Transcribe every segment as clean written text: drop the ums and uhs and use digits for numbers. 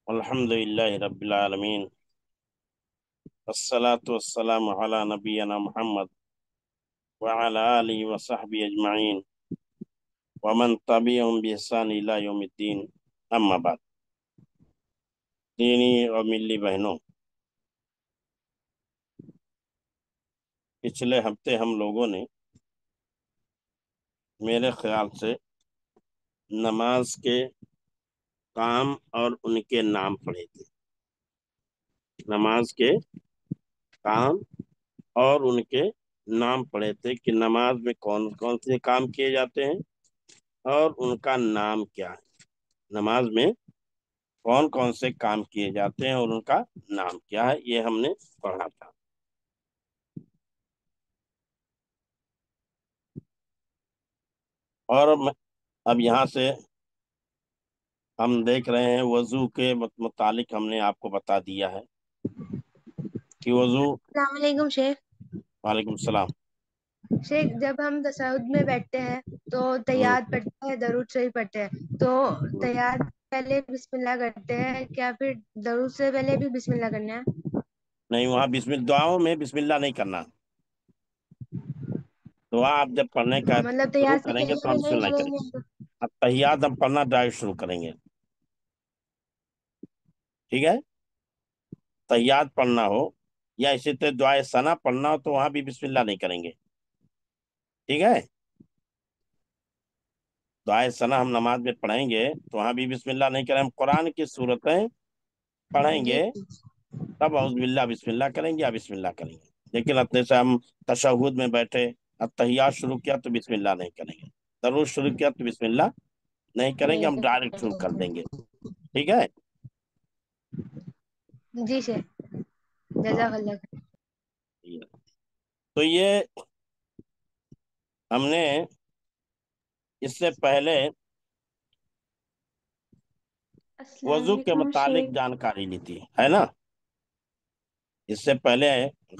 الحمد لله رب العالمين والصلاة والسلام على نبينا محمد وعلى آله وصحبه أجمعين ومن تبعهم بإحسان إلى يوم الدين أما بعد دینی اور ملی بہنوں، پچھلے ہفتے ہم لوگوں نے میرے خیال سے نماز کے کام اور ان کے نام پڑھے تھے۔ نماز کے کام اور ان کے نام پڑھے تھے کہ نماز میں کون کون سے کام کیے جاتے ہیں اور ان کا نام کیا ہے۔ نماز میں کون کون سے کام کیے جاتے ہیں اور ان کا نام کیا ہے، یہ ہم نے پڑھا تھا۔ اور اب یہاں سے ہم دیکھ رہے ہیں وضو کے متعلق ہم نے آپ کو بتا دیا ہے کہ وضو۔ السلام علیکم شیخ۔ وعلیکم السلام۔ شیخ، جب ہم تشہد میں بیٹھتے ہیں تو تحیات پڑھتے ہیں، درود شریف پڑھتے ہیں، تو تحیات پہلے بسم اللہ کرتے ہیں کیا پھر درود سے پہلے بھی بسم اللہ کرنا ہے؟ نہیں، وہاں دعاؤں میں بسم اللہ نہیں کرنا۔ دعا آپ جب پڑھنے کا مطلب شروع تحیات سے کریں گے تو پہلے ہم بھی بسم نہیں اللہ کریں کریں گے۔ گے؟ اب تحیات ہم پڑھنا ڈائریکٹ شروع کریں گے، ٹھیک ہے؟ تحیات پڑھنا ہو یا اسی طرح دعائے ثنا پڑھنا ہو تو وہاں بھی بسم اللہ نہیں کریں گے، ٹھیک ہے؟ دعائے ثنا ہم نماز میں پڑھیں گے تو وہاں بھی بسم اللہ نہیں کریں۔ ہم قرآن کی صورتیں پڑھیں جی گے تب اعوذ باللہ بسم اللہ کریں گے یا بسم اللہ کریں گے، لیکن اپنے سے ہم تشہد میں بیٹھے، اب تحیات شروع کیا تو بسم اللہ نہیں کریں گے، درود شروع کیا تو بسم اللہ نہیں کریں گے، ہم ڈائریکٹ شروع کر دیں گے، ٹھیک ہے؟ جی شیخ، جزاک اللہ خیر۔ تو یہ ہم نے اس سے پہلے السلام وضو کے علیکم متعلق شیخ۔ جانکاری لی تھی، ہے نا؟ اس سے پہلے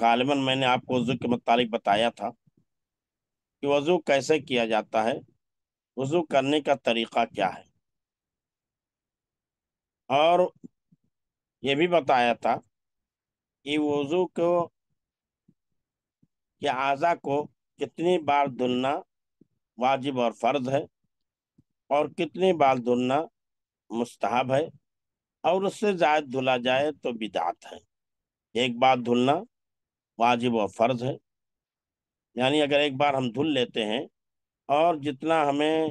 غالباً میں نے آپ کو وضو کے متعلق بتایا تھا کہ وضو کیسے کیا جاتا ہے، وضو کرنے کا طریقہ کیا ہے، اور یہ بھی بتایا تھا کہ وضو کو کہ اعضاء کو کتنی بار دھلنا واجب اور فرض ہے اور کتنی بار دھلنا مستحب ہے، اور اس سے زائد دھلا جائے تو بدعت ہے۔ ایک بار دھلنا واجب اور فرض ہے، یعنی اگر ایک بار ہم دھل لیتے ہیں اور جتنا ہمیں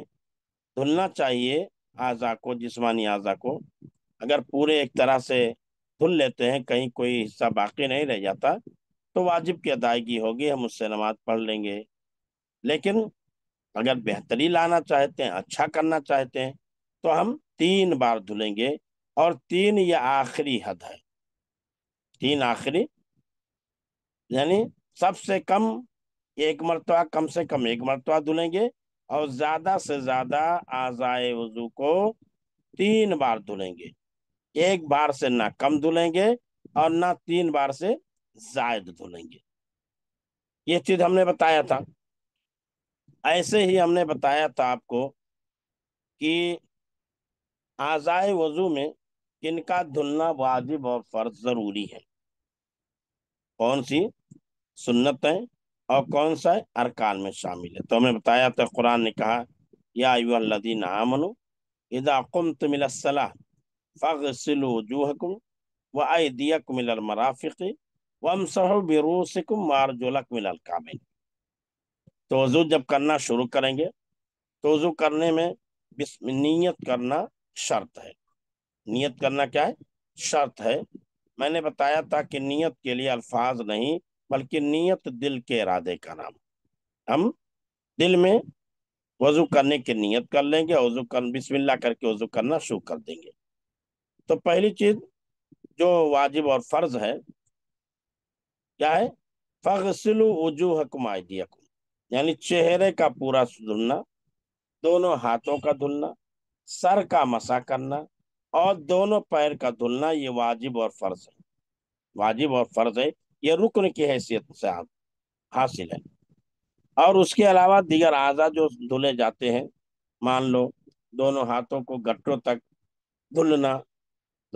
دھلنا چاہیے اعضاء کو، جسمانی اعضاء کو، اگر پورے ایک طرح سے دھل لیتے ہیں، کہیں کوئی حصہ باقی نہیں رہ جاتا تو واجب کی ادائیگی ہوگی، ہم اس سے نماز پڑھ لیں گے۔ لیکن اگر بہتری لانا چاہتے ہیں، اچھا کرنا چاہتے ہیں تو ہم 3 بار دھلیں گے، اور 3 یہ آخری حد ہے۔ 3 آخری، یعنی سب سے کم ایک مرتبہ، کم سے کم ایک مرتبہ دھلیں گے، اور زیادہ سے زیادہ اعضائے وضو کو 3 بار دھلیں گے۔ ایک بار سے نہ کم دھلیں گے اور نہ 3 بار سے زائد دھلیں گے۔ یہ چیز ہم نے بتایا تھا۔ ایسے ہی ہم نے بتایا تھا آپ کو کہ اعضائے وضو میں کن کا دھلنا واجب اور فرض ضروری ہے، کون سی سنتیں اور کون سا ارکان میں شامل ہے۔ تو ہمیں بتایا تھا، قرآن نے کہا یا ایھا الذین آمنوا اذا قمتم الی الصلاۃ فاغسلوا وجوہکم وایدیکم الی المرافق وامسحوا برؤوسکم وارجلکم الی الکعبین۔ تو وضو جب کرنا شروع کریں گے تو وضو کرنے میں نیت کرنا شرط ہے۔ نیت کرنا کیا ہے؟ شرط ہے۔ میں نے بتایا تھا کہ نیت کے لیے الفاظ نہیں بلکہ نیت دل کے ارادے کا نام۔ ہم دل میں وضو کرنے کی نیت کر لیں گے، بسم اللہ کر کے وضو کرنا شروع کر دیں گے۔ تو پہلی چیز جو واجب اور فرض ہے کیا ہے؟ فَاغْسِلُوا وُجُوهَكُمْ وَأَيْدِيَكُمْ، یعنی چہرے کا پورا دھلنا، دونوں ہاتھوں کا دھلنا، سر کا مسح کرنا اور دونوں پیر کا دھلنا، یہ واجب اور فرض ہے۔ واجب اور فرض ہے، یہ رکن کی حیثیت سے حاصل ہے۔ اور اس کے علاوہ دیگر اعضاء جو دھلے جاتے ہیں، مان لو دونوں ہاتھوں کو گٹوں تک دھلنا،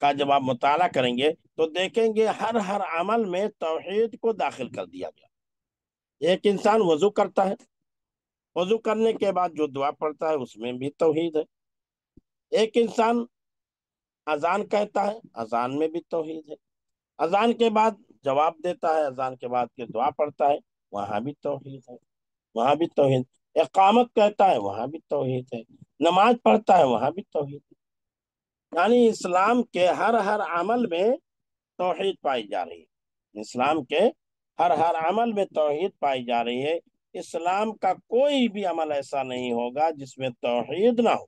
کا جب آپ مطالعہ کریں گے تو دیکھیں گے ہر عمل میں توحید کو داخل کر دیا گیا۔ ایک انسان وضو کرتا ہے، وضو کرنے کے بعد جو دعا پڑھتا ہے اس میں بھی توحید ہے۔ ایک انسان اذان کہتا ہے، اذان میں بھی توحید ہے۔ اذان کے بعد جواب دیتا ہے، اذان کے بعد کے دعا پڑھتا ہے، وہاں بھی توحید ہے، وہاں بھی توحید۔ اقامت کہتا ہے، وہاں بھی توحید ہے۔ نماز پڑھتا ہے، وہاں بھی توحید ہے۔ یعنی اسلام کے ہر عمل میں توحید پائی جا رہی ہے، اسلام کے ہر عمل میں توحید پائی جا رہی ہے۔ اسلام کا کوئی بھی عمل ایسا نہیں ہوگا جس میں توحید نہ ہو،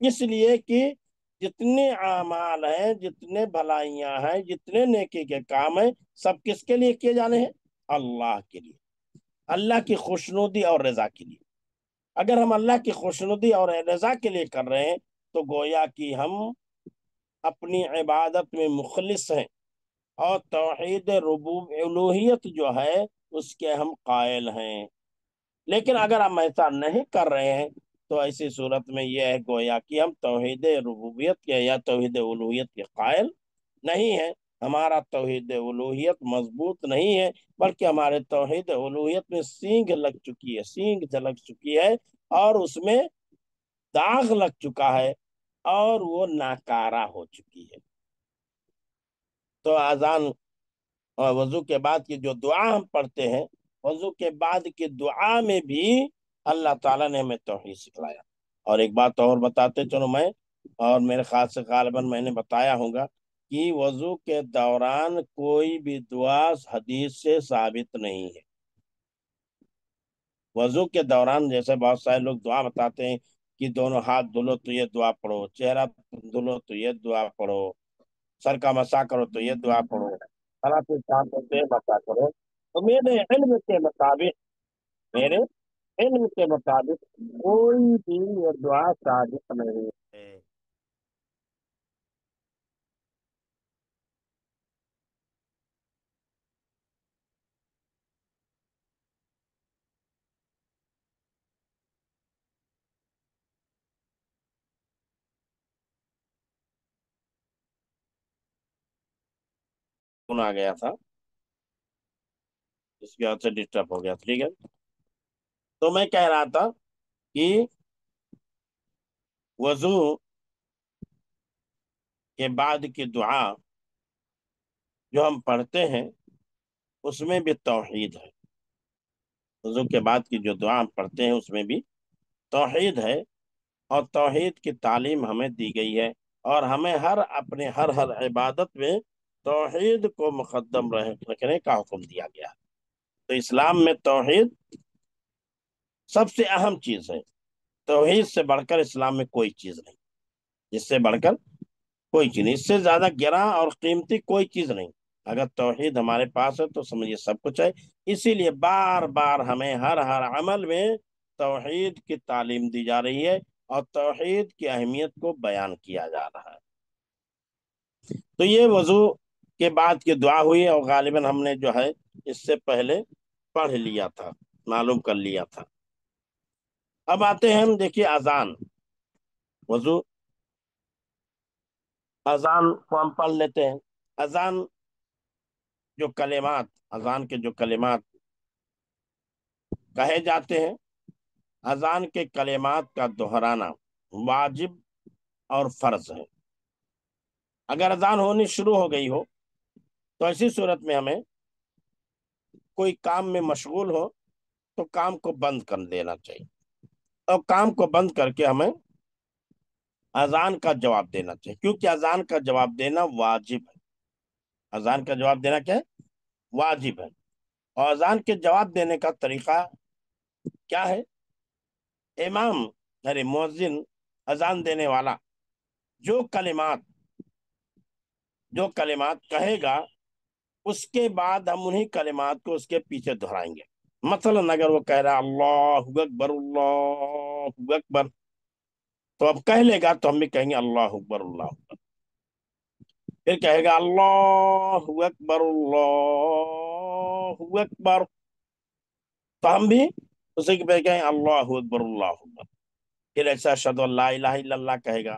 اس لیے کہ جتنے اعمال ہیں، جتنے بھلائیاں ہیں، جتنے نیکی کے کام ہیں، سب کس کے لیے کیے جانے ہیں؟ اللہ کے لیے، اللہ کی خوشنودی اور رضا کے لیے۔ اگر ہم اللہ کی خوشنودی اور رضا کے لیے کر رہے ہیں تو گویا کہ ہم اپنی عبادت میں مخلص ہیں، اور توحید الوہیت جو ہے اس کے ہم قائل ہیں۔ لیکن اگر ہم ایسا نہیں کر رہے ہیں تو ایسی صورت میں یہ ہے گویا کہ ہم توحید ربوبیت کے یا توحید الوہیت کے قائل نہیں ہیں، ہمارا توحید الوہیت مضبوط نہیں ہے، بلکہ ہمارے توحید الوہیت میں سینگ لگ چکی ہے، سینگ جھلک چکی ہے، اور اس میں داغ لگ چکا ہے، اور وہ ناکارہ ہو چکی ہے۔ تو اذان اور وضو کے بعد کی جو دعا ہم پڑھتے ہیں، وضو کے بعد کی دعا میں بھی اللہ تعالیٰ نے ہمیں توحید سکھلایا۔ اور ایک بات اور بتاتے چلو میں، اور میرے خیال سے غالباً میں نے بتایا ہوگا کہ وضو کے دوران کوئی بھی دعا حدیث سے ثابت نہیں ہے۔ وضو کے دوران جیسے بہت سارے لوگ دعا بتاتے ہیں کہ دونوں ہاتھ دھلو تو یہ دعا پڑھو، چہرہ دھلو تو یہ دعا پڑھو، سر کا مسا کرو تو یہ دعا پڑھو، فلاں کوئی کام کرو تو یہ مسا کرو۔ تو میرے علم کے مطابق کوئی بھی یہ دعا ثابت نہیں ہے۔ فون آ گیا تھا، اس کی وجہ سے ڈسٹرب ہو گیا، ٹھیک ہے۔ تو میں کہہ رہا تھا کہ وضو کے بعد کی دعا جو ہم پڑھتے ہیں اس میں بھی توحید ہے۔ وضو کے بعد کی جو دعا ہم پڑھتے ہیں اس میں بھی توحید ہے، اور توحید کی تعلیم ہمیں دی گئی ہے، اور ہمیں ہر عبادت میں توحید کو مقدم رکھنے کا حکم دیا گیا ہے۔ تو اسلام میں توحید سب سے اہم چیز ہے، توحید سے بڑھ کر اسلام میں کوئی چیز نہیں، جس سے بڑھ کر کوئی چیز نہیں، اس سے زیادہ گراں اور قیمتی کوئی چیز نہیں۔ اگر توحید ہمارے پاس ہے تو سمجھیے سب کچھ ہے۔ اسی لیے بار بار ہمیں ہر عمل میں توحید کی تعلیم دی جا رہی ہے، اور توحید کی اہمیت کو بیان کیا جا رہا ہے۔ تو یہ وضو کے بعد کی دعا ہوئی، اور غالباً ہم نے جو ہے اس سے پہلے پڑھ لیا تھا، معلوم کر لیا تھا۔ اب آتے ہیں ہم، دیکھیے اذان، وضو، اذان کو ہم پڑھ لیتے ہیں۔ اذان جو کلمات، اذان کے جو کلمات کہے جاتے ہیں، اذان کے کلمات کا دہرانا واجب اور فرض ہے۔ اگر اذان ہونی شروع ہو گئی ہو تو ایسی صورت میں ہمیں کوئی کام میں مشغول ہو تو کام کو بند کر دینا چاہیے، اور کام کو بند کر کے ہمیں اذان کا جواب دینا چاہیے، کیونکہ اذان کا جواب دینا واجب ہے۔ اذان کا جواب دینا کیا ہے؟ واجب ہے۔ اور اذان کے جواب دینے کا طریقہ کیا ہے؟ امام ارے مؤذن، اذان دینے والا جو کلمات کہے گا اس کے بعد ہم انہی کلمات کو اس کے پیچھے دہرائیں گے۔ مثلا اگر وہ کہہ رہا ہے اللہ اکبر اللہ اکبر، تو اب کہہ لے گا تو ہم بھی کہیں گے اللہ اکبر اللہ اکبر۔ پھر کہے گا اللہ اکبر اللہ اکبر، تو ہم بھی اسی کے پہ کہیں اللہ اکبر اللہ اکبر۔ پھر ایسا اشہد ان لا الہ الا اللہ کہے گا،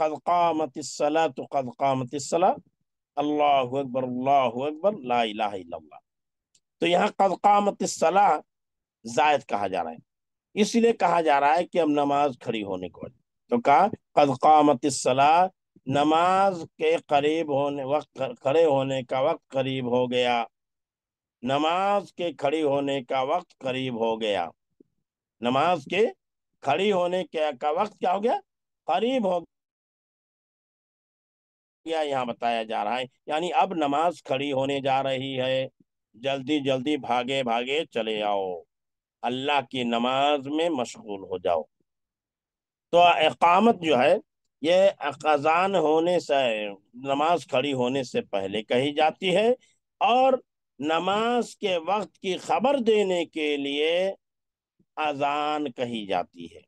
قد قامت الصلاۃ قد قامت الصلاۃ اللہ اکبر لا الہ الا اللہ. تو یہاں قد قامت الصلاۃ زائد کہا جا رہا ہے، اس لیے کہا جا رہا ہے کہ اب نماز کھڑی ہونے کو ہے. تو کہا قد قامت الصلاۃ، نماز کے قریب ہونے وقت، کھڑے ہونے کا وقت قریب ہو گیا. نماز کے کھڑی ہونے کا وقت قریب ہو گیا. نماز کے کھڑی ہونے کا وقت کیا ہو گیا؟ قریب ہو گیا. یہاں بتایا جا رہا ہے یعنی اب نماز کھڑی ہونے جا رہی ہے، جلدی جلدی بھاگے بھاگے چلے آؤ، اللہ کی نماز میں مشغول ہو جاؤ. تو اقامت جو ہے یہ اذان ہونے سے، نماز کھڑی ہونے سے پہلے کہی جاتی ہے، اور نماز کے وقت کی خبر دینے کے لیے اذان کہی جاتی ہے.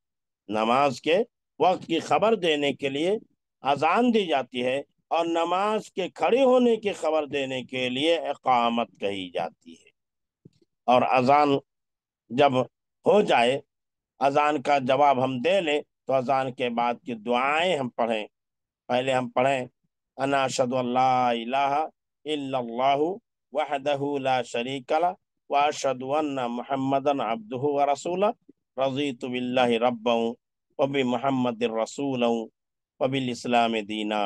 نماز کے وقت کی خبر دینے کے لیے اذان دی جاتی ہے، اور نماز کے کھڑے ہونے کی خبر دینے کے لیے اقامت کہی جاتی ہے. اور اذان جب ہو جائے، اذان کا جواب ہم دے لیں، تو اذان کے بعد کی دعائیں ہم پڑھیں. پہلے ہم پڑھیں انا اشہد ان لا الہ الا اللہ وحدہ لا شریک لہ واشہد ان محمدا عبدہ ورسولہ رضیت باللہ ربا وبمحمد رسولا وبالاسلام دینا.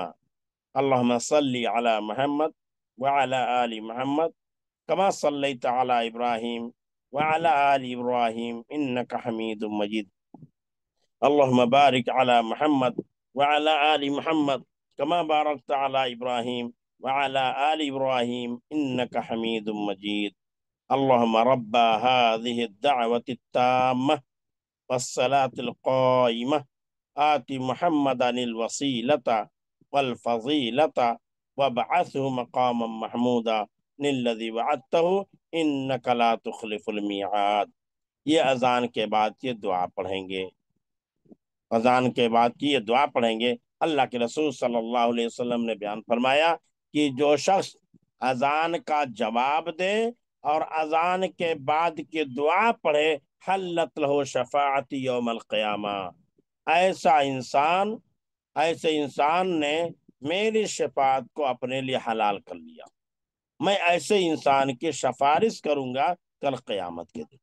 اللہم صلی علی محمد وعلی آل محمد کما صلیت علی ابراہیم وعلی آل ابراہیم انک حمید مجید. اللہم بارک علی محمد وعلی آل محمد کما بارکت علی ابراہیم وعلی آل ابراہیم انک حمید مجید. اللہم رب هذه الدعوة التامة والصلاة القائمة آت محمدا الوسيلة والفضيلة وابعثه مقاما محمودا الذي وعدته انك لا تخلف الميعاد. یہ اذان کے بعد یہ دعا پڑھیں گے. اذان کے بعد کی یہ دعا پڑھیں گے. اللہ کے رسول صلی اللہ علیہ وسلم نے بیان فرمایا کہ جو شخص اذان کا جواب دے اور اذان کے بعد کی دعا پڑھے، حلت لہ شفاعت یوم القیامہ، ایسے انسان نے میری شفاعت کو اپنے لیے حلال کر لیا. میں ایسے انسان کی سفارش کروں گا کل قیامت کے دن.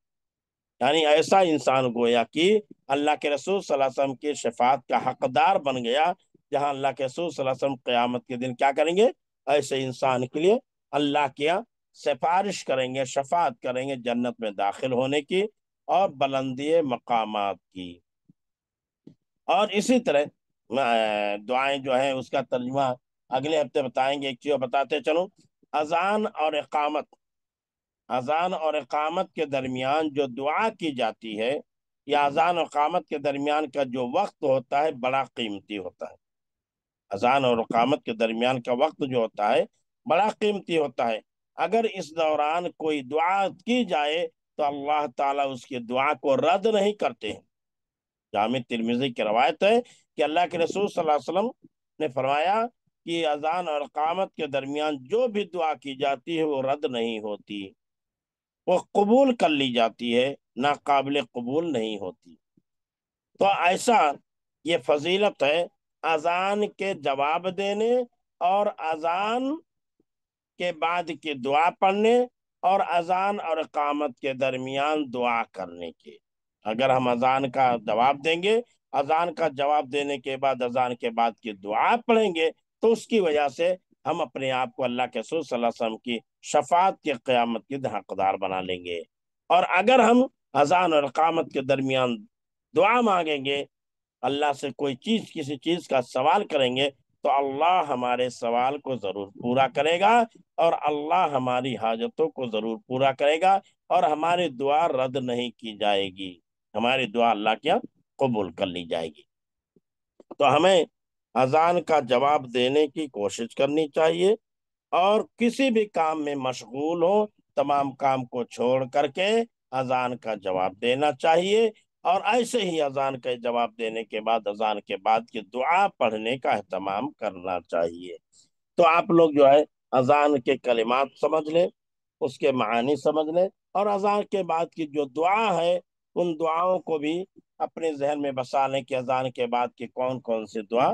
یعنی ایسا انسان گویا کہ اللہ کے رسول صلی اللہ علیہ وسلم کی شفاعت کا حقدار بن گیا. جہاں اللہ کے رسول صلی اللہ علیہ وسلم قیامت کے دن کیا کریں گے؟ ایسے انسان کے لیے اللہ کے یہاں سفارش کریں گے، شفاعت کریں گے جنت میں داخل ہونے کی اور بلندی مقامات کی. اور اسی طرح دعائیں جو ہیں اس کا ترجمہ اگلے ہفتے بتائیں گے. ایک چیز بتاتے چلوں، اذان اور اقامت کے درمیان جو دعا کی جاتی ہے، یا اذان اور اقامت کے درمیان کا جو وقت ہوتا ہے بڑا قیمتی ہوتا ہے. اذان اور اقامت کے درمیان کا وقت جو ہوتا ہے بڑا قیمتی ہوتا ہے. اگر اس دوران کوئی دعا کی جائے تو اللہ تعالیٰ اس کی دعا کو رد نہیں کرتے ہیں. جامع ترمذی کی روایت ہے کہ اللہ کے رسول صلی اللہ علیہ وسلم نے فرمایا کہ اذان اور اقامت کے درمیان جو بھی دعا کی جاتی ہے وہ رد نہیں ہوتی، وہ قبول کر لی جاتی ہے، ناقابل قبول نہیں ہوتی. تو ایسا یہ فضیلت ہے اذان کے جواب دینے اور اذان کے بعد کی دعا پڑھنے اور اذان اور اقامت کے درمیان دعا کرنے کے. اگر ہم اذان کا جواب دیں گے، اذان کا جواب دینے کے بعد اذان کے بعد کی دعا پڑھیں گے، تو اس کی وجہ سے ہم اپنے آپ کو اللہ کے رسول صلی اللہ علیہ وسلم کی شفاعت کے قیامت کے حقدار بنا لیں گے. اور اگر ہم اذان اور اقامت کے درمیان دعا مانگیں گے، اللہ سے کوئی چیز، کسی چیز کا سوال کریں گے، تو اللہ ہمارے سوال کو ضرور پورا کرے گا، اور اللہ ہماری حاجتوں کو ضرور پورا کرے گا، اور ہماری دعا رد نہیں کی جائے گی. ہماری دعا اللہ کے قبول کر لی جائے گی. تو ہمیں اذان کا جواب دینے کی کوشش کرنی چاہیے، اور کسی بھی کام میں مشغول ہو تمام کام کو چھوڑ کر کے اذان کا جواب دینا چاہیے. اور ایسے ہی اذان کا جواب دینے کے بعد اذان کے بعد کی دعا پڑھنے کا اہتمام کرنا چاہیے. تو آپ لوگ جو ہے اذان کے کلمات سمجھ لیں، اس کے معانی سمجھ لیں، اور اذان کے بعد کی جو دعا ہے ان دعاؤں کو بھی اپنے ذہن میں بسا لیں کہ اذان کے بعد کی کون کون سی دعا